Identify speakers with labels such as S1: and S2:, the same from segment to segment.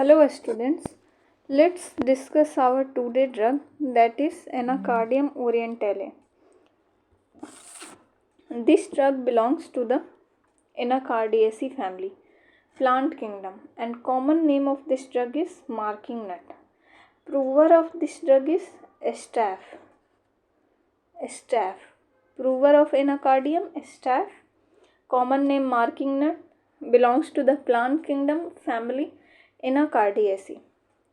S1: Hello students, let's discuss our today drug that is Anacardium Orientale. This drug belongs to the Anacardiaceae family, plant kingdom, and common name of this drug is marking nut. Prover of this drug is staph. Prover of Anacardium staph, common name marking nut, belongs to the plant kingdom family Anacardiaceae.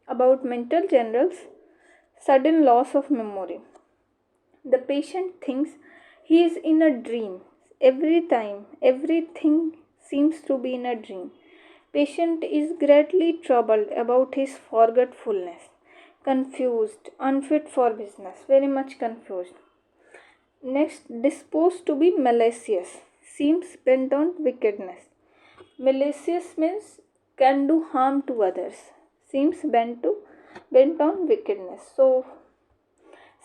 S1: About mental generals, sudden loss of memory. The patient thinks he is in a dream. Every time, everything seems to be in a dream. Patient is greatly troubled about his forgetfulness, confused, unfit for business, very much confused. Next, disposed to be malicious, seems bent on wickedness. Malicious means can do harm to others, seems bent on wickedness. So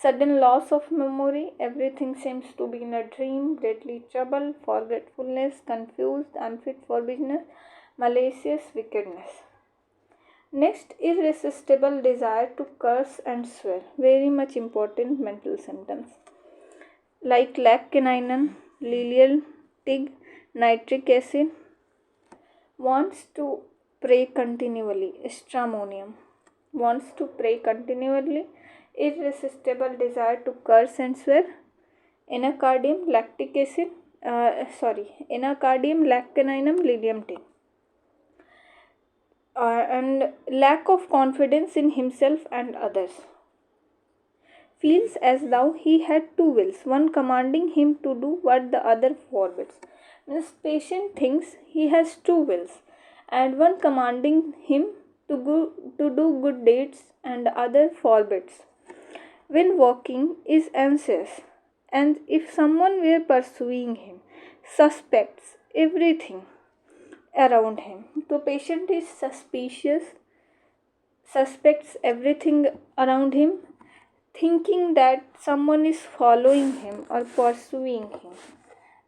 S1: sudden loss of memory, everything seems to be in a dream, greatly troubled, forgetfulness, confused, unfit for business, malicious, wickedness. Next, irresistible desire to curse and swear, very much important mental symptoms like lac quinine, lilial tig, nitric acid. Wants to pray continually, stramonium. Wants to pray continually, irresistible desire to curse and swear, anacardium, lactic acid, anacardium, lac quinine, lilium tig. And lack of confidence in himself and others. Feels as though he had two wills, one commanding him to do what the other forbids. This patient thinks he has two wills, and one commanding him to do good deeds and other forbids. When walking is anxious, and if someone were pursuing him, suspects everything around him. The patient is suspects everything around him, thinking that someone is following him or pursuing him.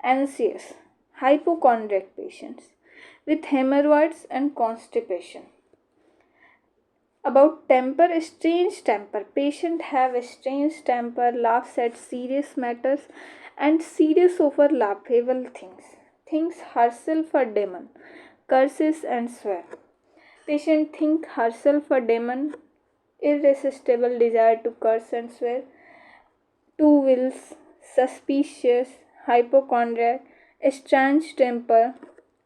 S1: Anxious, hypochondriac patients with hemorrhoids and constipation. About temper, strange temper. Patient have a strange temper, laughs at serious matters and serious over laughable things. Thinks herself a demon, curses and swear. Patient think herself a demon, irresistible desire to curse and swear, two wills, suspicious, hypochondriac, strange temper.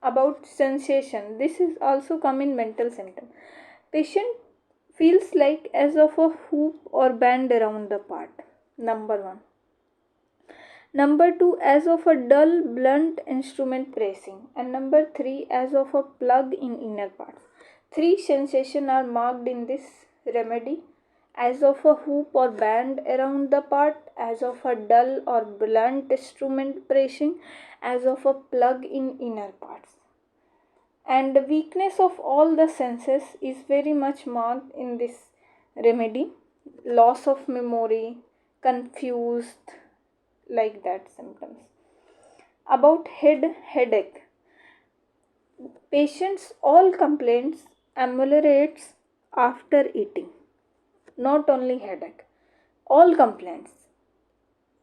S1: About sensation, this is also common mental symptom. Patient feels like as of a hoop or band around the part. Number 1. Number 2, as of a dull, blunt instrument pressing. And number 3, as of a plug in inner parts. 3 sensations are marked in this remedy: as of a hoop or band around the part, as of a dull or blunt instrument pressing, as of a plug in inner parts. And the weakness of all the senses is very much marked in this remedy: loss of memory, confused, like that symptoms. About headache, patients all complaints ameliorates after eating. Not only headache, all complaints,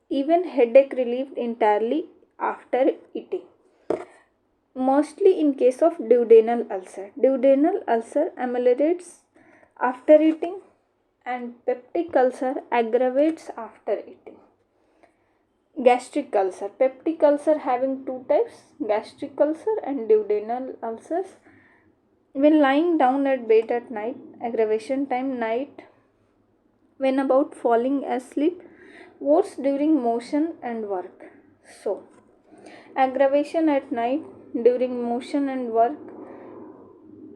S1: even headache relieved entirely after eating. Mostly in case of duodenal ulcer. Duodenal ulcer ameliorates after eating, and peptic ulcer aggravates after eating. Gastric ulcer. Peptic ulcer having two types, gastric ulcer and duodenal ulcers. When lying down at bed at night, aggravation time night. When about falling asleep, worse during motion and work. So, aggravation at night, during motion and work,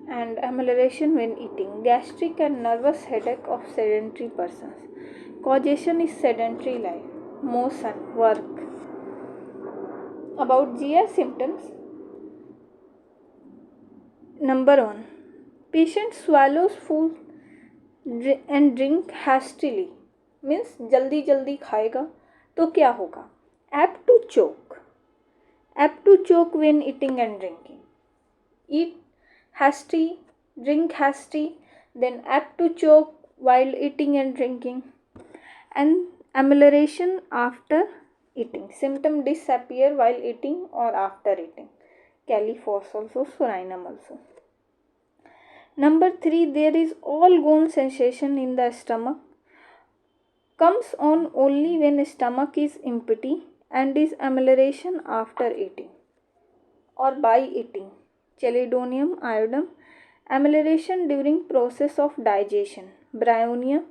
S1: and amelioration when eating. Gastric and nervous headache of sedentary persons. Causation is sedentary life, motion, work. About GI symptoms. Number 1. Patient swallows food and drink hastily. Means जल्दी जल्दी खाएगा तो क्या होगा? Apt to choke. Apt to choke when eating and drinking. Eat hasty, drink hasty, then apt to choke while eating and drinking, and amelioration after eating. Symptom disappear while eating or after eating. Caliphos also, sorinum also. Number 3, there is all gone sensation in the stomach. Comes on only when stomach is empty and is amelioration after eating or by eating. Chelidonium iodum, amelioration during process of digestion. Bryonia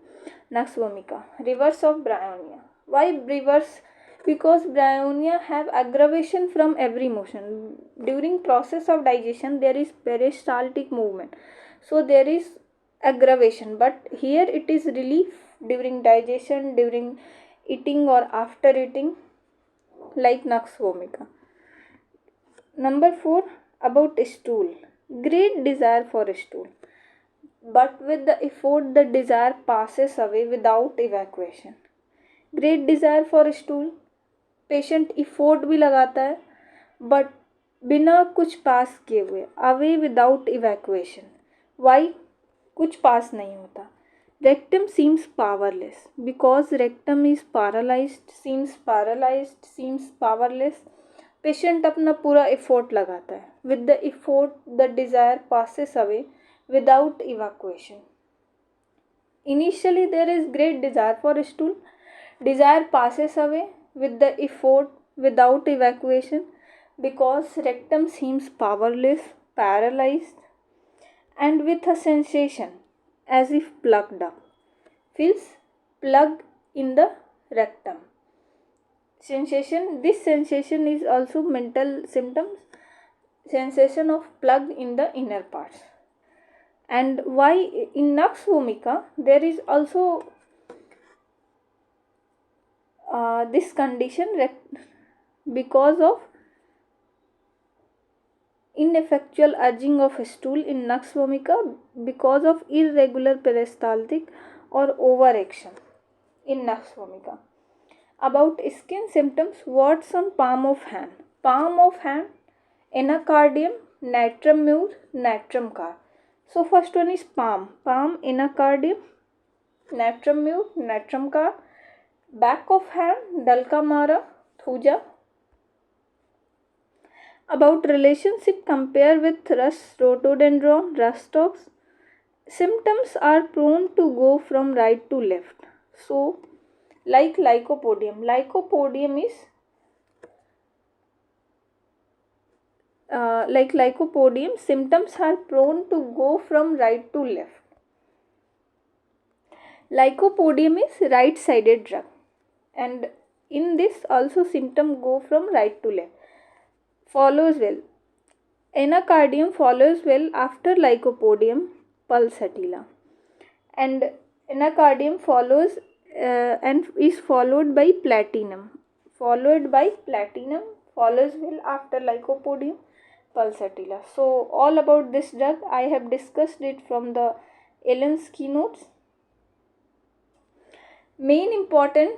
S1: noxvomica, reverse of bryonia. Why reverse? Because bryonia have aggravation from every motion. During process of digestion there is peristaltic movement, so there is aggravation, but here it is relief during digestion, during eating or after eating, like nux vomica. Number 4, about stool. Great desire for stool, but with the effort the desire passes away without evacuation. Great desire for stool, patient effort भी लगाता है but बिना कुछ पास किए हुए, away without evacuation. Y? कुछ पास नहीं होता. Rectum seems powerless because rectum is paralysed, seems powerless. Patient अपना पूरा एफोर्ट लगाता है. With the effort the desire passes away without evacuation. Initially there is great desire for stool. Desire passes away with the effort without evacuation because rectum seems powerless, paralyzed, and with a sensation as if plugged up. Feels plugged in the rectum. Sensation. This sensation is also mental symptoms. Sensation of plug in the inner parts. And why in nux vomica there is also this condition because of ineffectual urging of stool in nux vomica because of irregular peristaltic or overaction in nux vomica. About skin symptoms, what's on palm of hand? Palm of hand, anacardium, natrum mur, natrum car. So first one is palm, anacardium, natrum mur, natrum car. Back of hand, dulcamara, thuja. About relationship, compare with rust, rhododendron, rustox. Symptoms are prone to go from right to left. So like lycopodium. Lycopodium is like lycopodium, symptoms are prone to go from right to left. Lycopodium is right-sided drug, and in this also symptom go from right to left. Follows well. Anacardium follows well after lycopodium pulsatilla, and anacardium follows and is followed by platinum. Follows well after lycopodium pulsatilla. So all about this drug I have discussed it from the Ellen's keynotes. Main important